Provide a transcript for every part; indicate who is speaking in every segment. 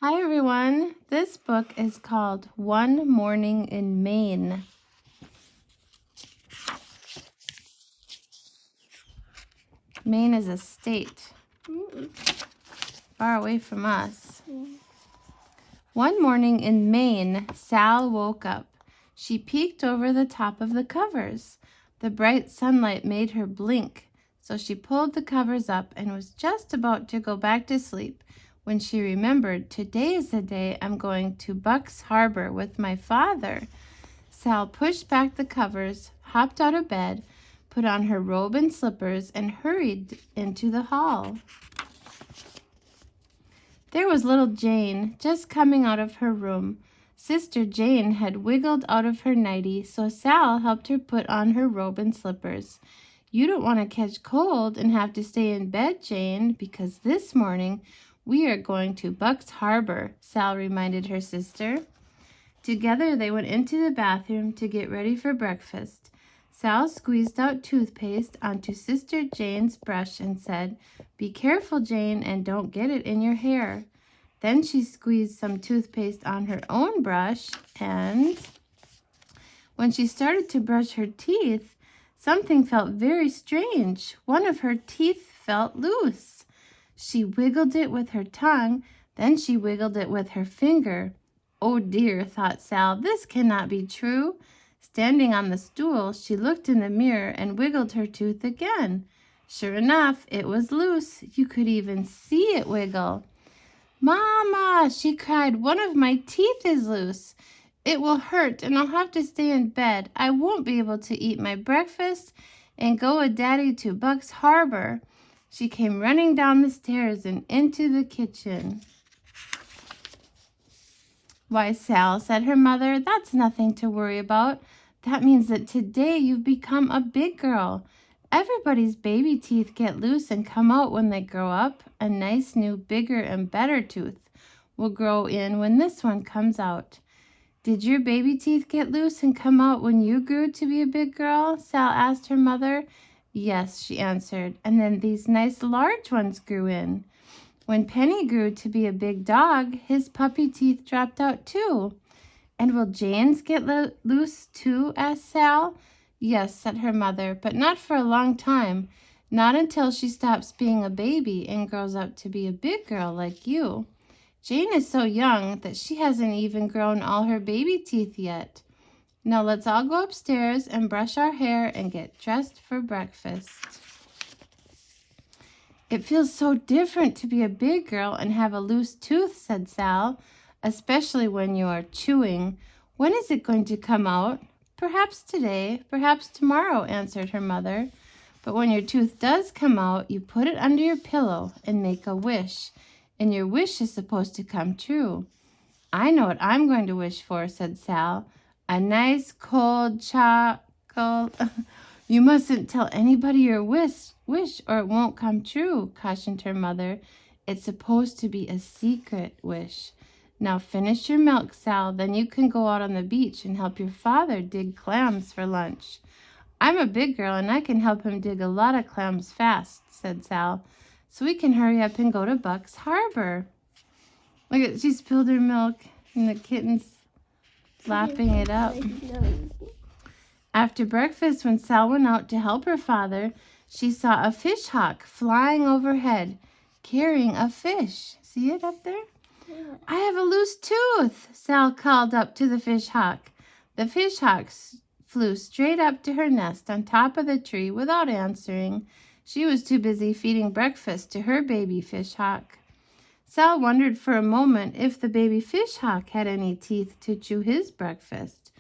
Speaker 1: Hi everyone, this book is called One Morning in Maine. Maine is a state far away from us. One morning in Maine, Sal woke up. She peeked over the top of the covers. The bright sunlight made her blink, so she pulled the covers up and was just about to go back to sleep when she remembered, today is the day I'm going to Buck's Harbor with my father. Sal pushed back the covers, hopped out of bed, put on her robe and slippers, and hurried into the hall. There was little Jane, just coming out of her room. Sister Jane had wiggled out of her nightie, so Sal helped her put on her robe and slippers. You don't want to catch cold and have to stay in bed, Jane, because this morning we are going to Buck's Harbor, Sal reminded her sister. Together they went into the bathroom to get ready for breakfast. Sal squeezed out toothpaste onto Sister Jane's brush and said, "Be careful, Jane, and don't get it in your hair." Then she squeezed some toothpaste on her own brush, and when she started to brush her teeth, something felt very strange. One of her teeth felt loose. She wiggled it with her tongue, then she wiggled it with her finger. "Oh dear," thought Sal, "this cannot be true." Standing on the stool, she looked in the mirror and wiggled her tooth again. Sure enough, it was loose. You could even see it wiggle. "Mama," she cried, "one of my teeth is loose. It will hurt and I'll have to stay in bed. I won't be able to eat my breakfast and go with Daddy to Buck's Harbor." She came running down the stairs and into the kitchen. "Why, Sal," said her mother, "that's nothing to worry about. That means that today you've become a big girl. Everybody's baby teeth get loose and come out when they grow up. A nice new bigger and better tooth will grow in when this one comes out." "Did your baby teeth get loose and come out when you grew to be a big girl?" Sal asked her mother. "Yes," she answered, "and then these nice large ones grew in. When Penny grew to be a big dog, his puppy teeth dropped out too." "And will Jane's get loose too?" asked Sal. "Yes," said her mother, "but not for a long time. Not until she stops being a baby and grows up to be a big girl like you. Jane is so young that she hasn't even grown all her baby teeth yet. Now let's all go upstairs and brush our hair and get dressed for breakfast." "It feels so different to be a big girl and have a loose tooth," said Sal, "especially when you are chewing. When is it going to come out?" "Perhaps today, perhaps tomorrow," answered her mother. "But when your tooth does come out, you put it under your pillow and make a wish, and your wish is supposed to come true." "I know what I'm going to wish for," said Sal. "A nice cold chocolate." "You mustn't tell anybody your wish or it won't come true," cautioned her mother. "It's supposed to be a secret wish. Now finish your milk, Sal, then you can go out on the beach and help your father dig clams for lunch." "I'm a big girl and I can help him dig a lot of clams fast," said Sal, "so we can hurry up and go to Buck's Harbor." Look at, she spilled her milk and the kitten's lapping it up. After breakfast, when Sal went out to help her father, she saw a fish hawk flying overhead, carrying a fish. See it up there? Yeah. "I have a loose tooth," Sal called up to the fish hawk. The fish hawk flew straight up to her nest on top of the tree without answering. She was too busy feeding breakfast to her baby fish hawk. Sal wondered for a moment if the baby fish hawk had any teeth to chew his breakfast.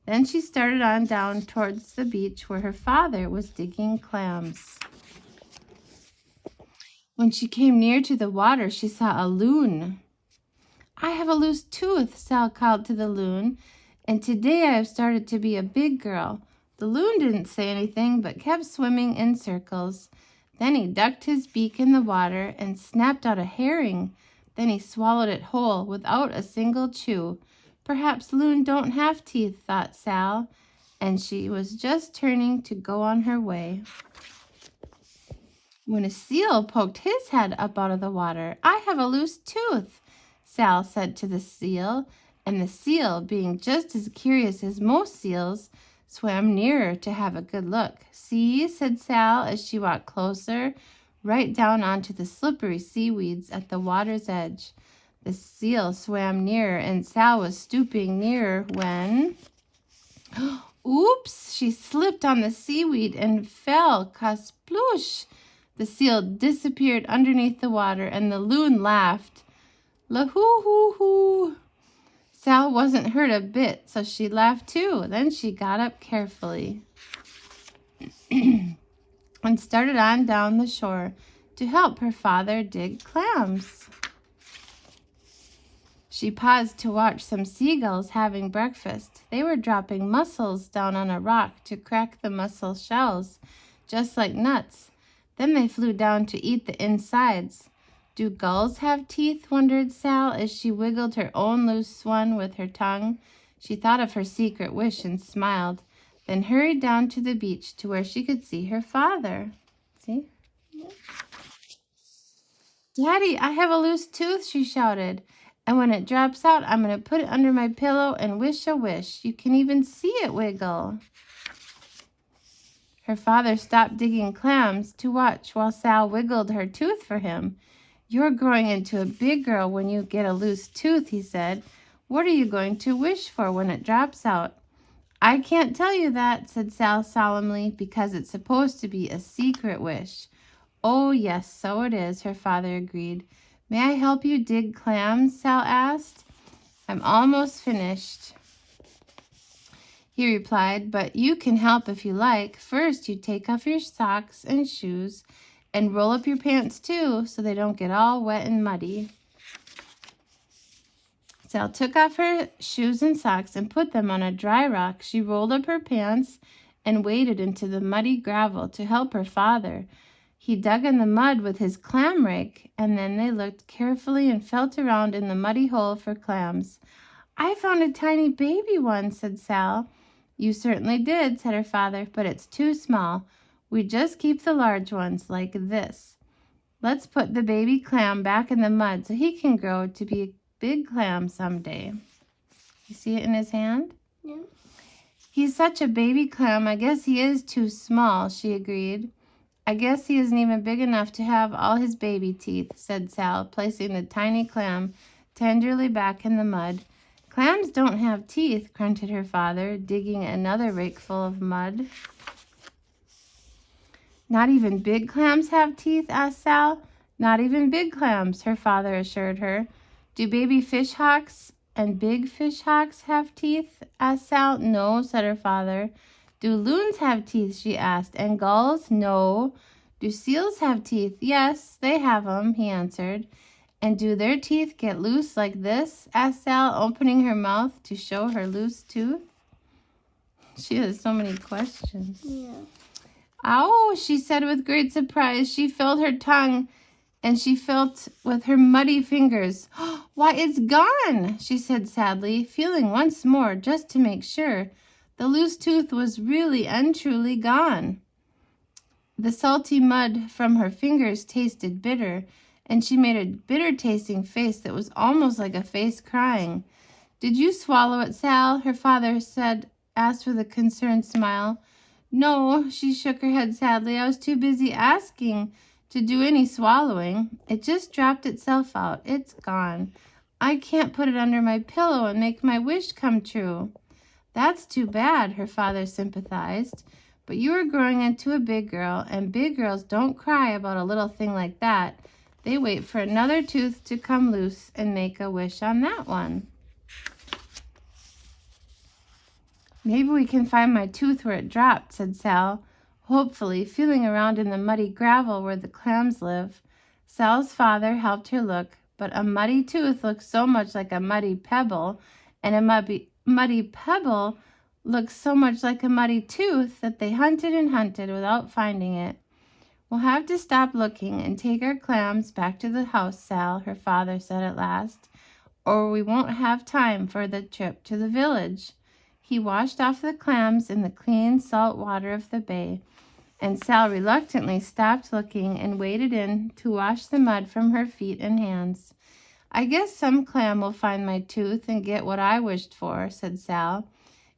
Speaker 1: Then she started on down towards the beach where her father was digging clams. When she came near to the water, she saw a loon. "I have a loose tooth," Sal called to the loon, "and today I have started to be a big girl." The loon didn't say anything but kept swimming in circles. Then he ducked his beak in the water and snapped out a herring. Then he swallowed it whole without a single chew. "Perhaps loon don't have teeth," thought Sal, and she was just turning to go on her way when a seal poked his head up out of the water. "I have a loose tooth." Sal said to the seal, and the seal, being just as curious as most seals, swam nearer to have a good look. See, said Sal as she walked closer, right down onto the slippery seaweeds at the water's edge. The seal swam nearer, and Sal was stooping nearer when... Oops! She slipped on the seaweed and fell. Kasploosh! The seal disappeared underneath the water, and the loon laughed. La-hoo-hoo-hoo! Sal wasn't hurt a bit, so she laughed too. Then she got up carefully and started on down the shore to help her father dig clams. She paused to watch some seagulls having breakfast. They were dropping mussels down on a rock to crack the mussel shells, just like nuts. Then they flew down to eat the insides. Do gulls have teeth? Wondered Sal as she wiggled her own loose one with her tongue. She thought of her secret wish and smiled, then hurried down to the beach to where she could see her father. See? Yeah. Daddy, I have a loose tooth, she shouted. And when it drops out, I'm going to put it under my pillow and wish a wish. You can even see it wiggle. Her father stopped digging clams to watch while Sal wiggled her tooth for him. You're growing into a big girl when you get a loose tooth, he said. What are you going to wish for when it drops out? I can't tell you that, said Sal solemnly, because it's supposed to be a secret wish. Oh, yes, so it is, her father agreed. May I help you dig clams? Sal asked. I'm almost finished, he replied, but you can help if you like. First, you take off your socks and shoes and roll up your pants too so they don't get all wet and muddy. Sal took off her shoes and socks and put them on a dry rock. She rolled up her pants and waded into the muddy gravel to help her father. He dug in the mud with his clam rake, and then they looked carefully and felt around in the muddy hole for clams. I found a tiny baby one, said Sal. You certainly did, said her father, but it's too small. We just keep the large ones like this. Let's put the baby clam back in the mud so he can grow to be a big clam someday. You see it in his hand? Yeah. He's such a baby clam. I guess he is too small, she agreed. I guess he isn't even big enough to have all his baby teeth, said Sal, placing the tiny clam tenderly back in the mud. Clams don't have teeth, grunted her father, digging another rakeful of mud. Not even big clams have teeth? Asked Sal. Not even big clams, her father assured her. Do baby fish hawks and big fish hawks have teeth? Asked Sal. No, said her father. Do loons have teeth? She asked. And gulls? No. Do seals have teeth? Yes, they have 'em, he answered. And do their teeth get loose like this? Asked Sal, opening her mouth to show her loose tooth. She has so many questions. Yeah. Ow, she said with great surprise. She felt her tongue and she felt with her muddy fingers. Why, it's gone, she said sadly, feeling once more just to make sure. The loose tooth was really and truly gone. The salty mud from her fingers tasted bitter, and she made a bitter-tasting face that was almost like a face crying. Did you swallow it, Sal? Her father asked with a concerned smile. No, she shook her head sadly. I was too busy asking to do any swallowing. It just dropped itself out. It's gone. I can't put it under my pillow and make my wish come true. That's too bad, her father sympathized. But you are growing into a big girl, and big girls don't cry about a little thing like that. They wait for another tooth to come loose and make a wish on that one. Maybe we can find my tooth where it dropped, said Sal, hopefully, feeling around in the muddy gravel where the clams live. Sal's father helped her look, but a muddy tooth looks so much like a muddy pebble, and a muddy pebble looks so much like a muddy tooth that they hunted and hunted without finding it. We'll have to stop looking and take our clams back to the house, Sal, her father said at last, or we won't have time for the trip to the village. He washed off the clams in the clean salt water of the bay, and Sal reluctantly stopped looking and waded in to wash the mud from her feet and hands. I guess some clam will find my tooth and get what I wished for, said Sal.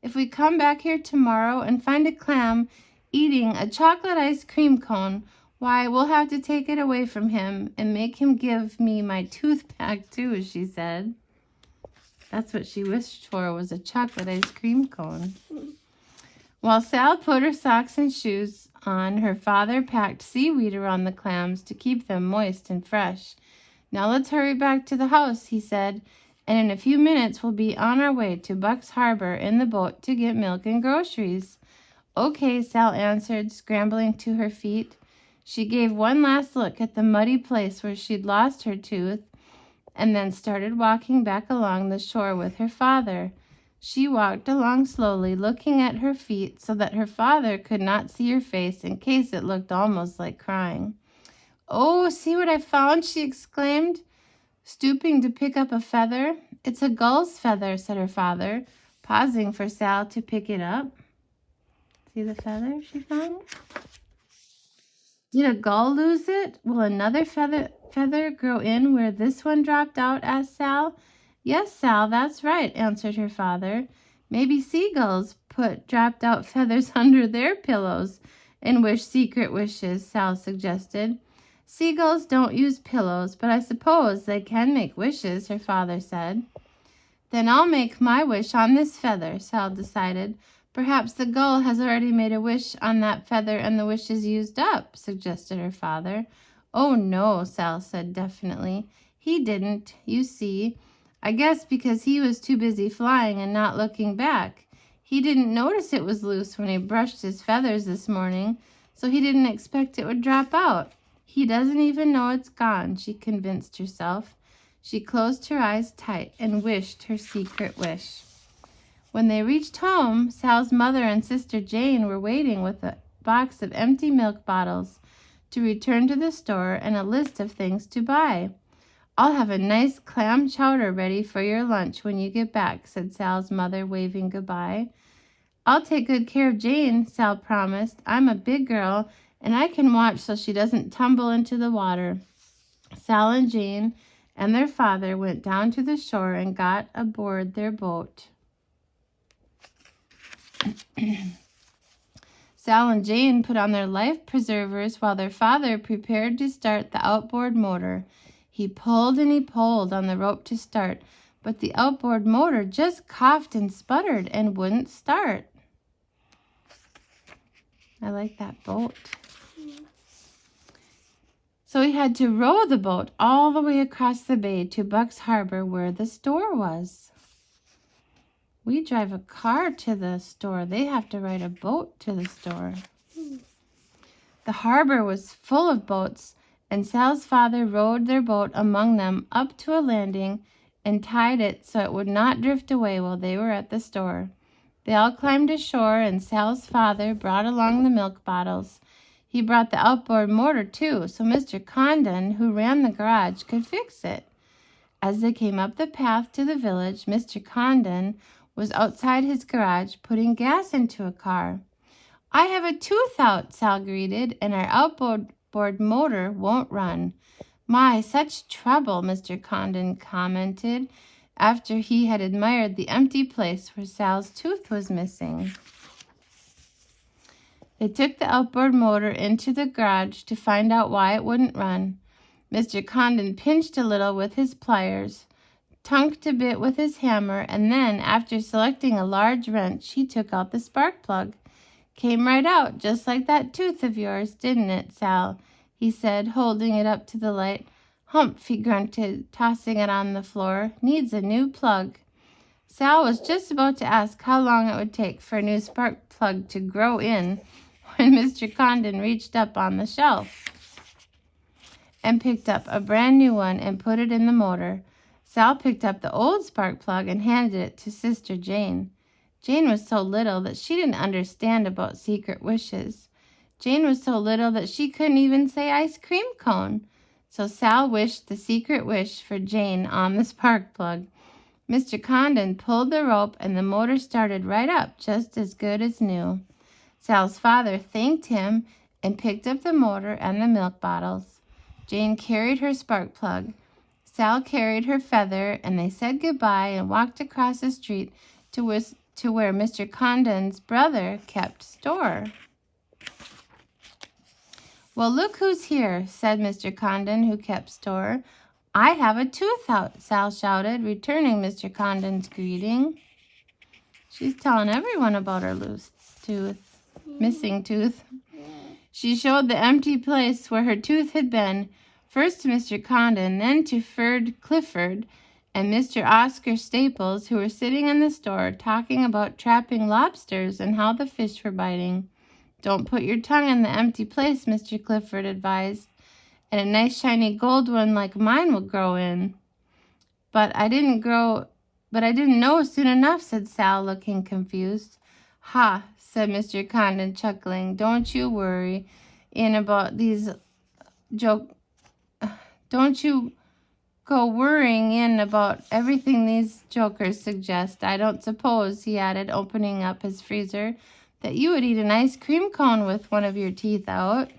Speaker 1: If we come back here tomorrow and find a clam eating a chocolate ice cream cone, why, we'll have to take it away from him and make him give me my tooth back too, she said. That's what she wished for, was a chocolate ice cream cone. While Sal put her socks and shoes on, her father packed seaweed around the clams to keep them moist and fresh. Now let's hurry back to the house, he said, and in a few minutes we'll be on our way to Buck's Harbor in the boat to get milk and groceries. Okay, Sal answered, scrambling to her feet. She gave one last look at the muddy place where she'd lost her tooth and then started walking back along the shore with her father. She walked along slowly, looking at her feet so that her father could not see her face in case it looked almost like crying. Oh, see what I found, she exclaimed, stooping to pick up a feather. It's a gull's feather, said her father, pausing for Sal to pick it up. See the feather she found? Did a gull lose it? Will another feather grow in where this one dropped out? Asked Sal. Yes, Sal, that's right, answered her father. Maybe seagulls put dropped out feathers under their pillows and wish secret wishes, Sal suggested. Seagulls don't use pillows, but I suppose they can make wishes, her father said. Then I'll make my wish on this feather, Sal decided. Perhaps the gull has already made a wish on that feather and the wish is used up, suggested her father. Oh, no, Sal said definitely. He didn't, you see. I guess because he was too busy flying and not looking back. He didn't notice it was loose when he brushed his feathers this morning, so he didn't expect it would drop out. He doesn't even know it's gone, she convinced herself. She closed her eyes tight and wished her secret wish. When they reached home, Sal's mother and sister Jane were waiting with a box of empty milk bottles to return to the store and a list of things to buy. I'll have a nice clam chowder ready for your lunch when you get back, said Sal's mother, waving goodbye. I'll take good care of Jane, Sal promised. I'm a big girl, and I can watch so she doesn't tumble into the water. Sal and Jane and their father went down to the shore and got aboard their boat. Sal and Jane put on their life preservers while their father prepared to start the outboard motor. He pulled and he pulled on the rope to start, but the outboard motor just coughed and sputtered and wouldn't start. I like that boat. So he had to row the boat all the way across the bay to Buck's Harbor where the store was. We drive a car to the store. They have to ride a boat to the store. The harbor was full of boats, and Sal's father rowed their boat among them up to a landing and tied it so it would not drift away while they were at the store. They all climbed ashore, and Sal's father brought along the milk bottles. He brought the outboard motor, too, so Mr. Condon, who ran the garage, could fix it. As they came up the path to the village, Mr. Condon was outside his garage putting gas into a car. I have a tooth out, Sal greeted, and our outboard motor won't run. My, such trouble, Mr. Condon commented after he had admired the empty place where Sal's tooth was missing. They took the outboard motor into the garage to find out why it wouldn't run. Mr. Condon pinched a little with his pliers, tunked a bit with his hammer, and then, after selecting a large wrench, he took out the spark plug. Came right out, just like that tooth of yours, didn't it, Sal? He said, holding it up to the light. Humph, he grunted, tossing it on the floor. Needs a new plug. Sal was just about to ask how long it would take for a new spark plug to grow in when Mr. Condon reached up on the shelf and picked up a brand new one and put it in the motor. Sal picked up the old spark plug and handed it to Sister Jane. Jane was so little that she didn't understand about secret wishes. Jane was so little that she couldn't even say ice cream cone. So Sal wished the secret wish for Jane on the spark plug. Mr. Condon pulled the rope and the motor started right up, just as good as new. Sal's father thanked him and picked up the motor and the milk bottles. Jane carried her spark plug. Sal carried her feather, and they said goodbye and walked across the street to where Mr. Condon's brother kept store. "Well, look who's here," said Mr. Condon, who kept store. "I have a tooth out," Sal shouted, returning Mr. Condon's greeting. She's telling everyone about her loose tooth, missing tooth. She showed the empty place where her tooth had been, first to Mr. Condon, then to Ferd Clifford and Mr. Oscar Staples, who were sitting in the store talking about trapping lobsters and how the fish were biting. "Don't put your tongue in the empty place," Mr. Clifford advised, "and a nice shiny gold one like mine will grow in." But I didn't know soon enough," said Sal, looking confused. "Ha," said Mr. Condon, chuckling. "Don't you worry Don't you go worrying in about everything these jokers suggest. I don't suppose," he added, opening up his freezer, "that you would eat an ice cream cone with one of your teeth out."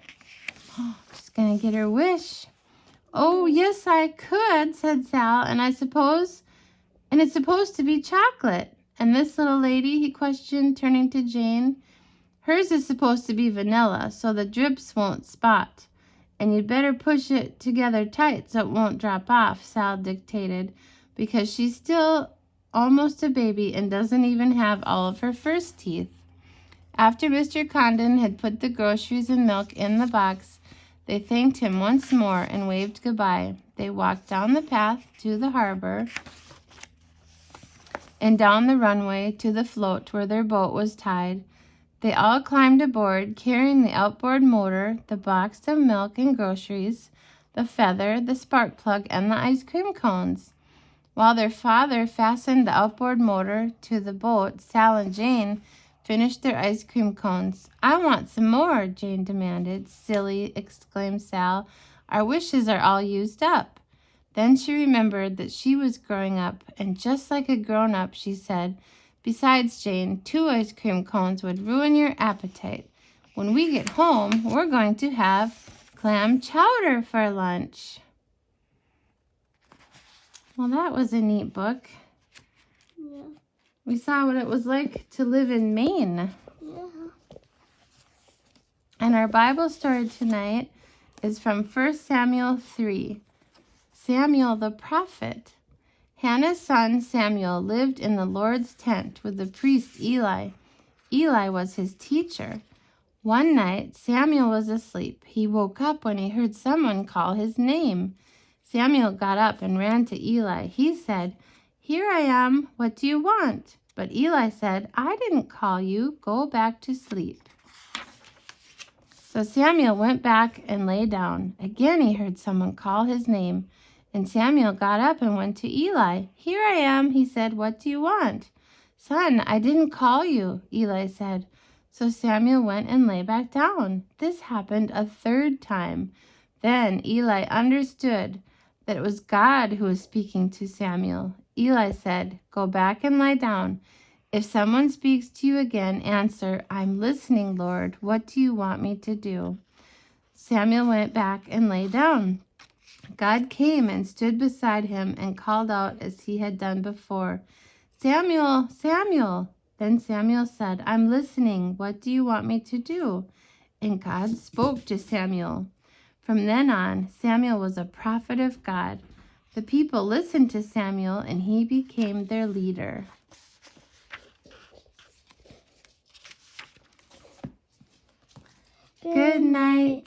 Speaker 1: She's going to get her wish. "Oh, yes, I could," said Sal, and it's supposed to be chocolate. "And this little lady?" he questioned, turning to Jane. "Hers is supposed to be vanilla, so the drips won't spot. And you'd better push it together tight so it won't drop off," Sal dictated, "because she's still almost a baby and doesn't even have all of her first teeth." After Mr. Condon had put the groceries and milk in the box, they thanked him once more and waved goodbye. They walked down the path to the harbor and down the runway to the float where their boat was tied. They all climbed aboard, carrying the outboard motor, the box of milk and groceries, the feather, the spark plug, and the ice cream cones. While their father fastened the outboard motor to the boat, Sal and Jane finished their ice cream cones. "I want some more," Jane demanded. "Silly," exclaimed Sal. "Our wishes are all used up." Then she remembered that she was growing up, and just like a grown-up, she said, "Besides, Jane, 2 ice cream cones would ruin your appetite. When we get home, we're going to have clam chowder for lunch." Well, that was a neat book.
Speaker 2: Yeah.
Speaker 1: We saw what it was like to live in Maine.
Speaker 2: Yeah.
Speaker 1: And our Bible story tonight is from 1 Samuel 3. Samuel the prophet. Hannah's son Samuel lived in the Lord's tent with the priest Eli. Eli was his teacher. One night, Samuel was asleep. He woke up when he heard someone call his name. Samuel got up and ran to Eli. He said, "Here I am. What do you want?" But Eli said, "I didn't call you. Go back to sleep." So Samuel went back and lay down. Again he heard someone call his name. And Samuel got up and went to Eli. "Here I am," he said. "What do you want?" "Son, I didn't call you," Eli said. So Samuel went and lay back down. This happened a 3rd time. Then Eli understood that it was God who was speaking to Samuel. Eli said, "Go back and lie down. If someone speaks to you again, answer, 'I'm listening, Lord. What do you want me to do?'" Samuel went back and lay down. God came and stood beside him and called out as he had done before, "Samuel, Samuel." Then Samuel said, "I'm listening. What do you want me to do?" And God spoke to Samuel. From then on, Samuel was a prophet of God. The people listened to Samuel, and he became their leader. Good night.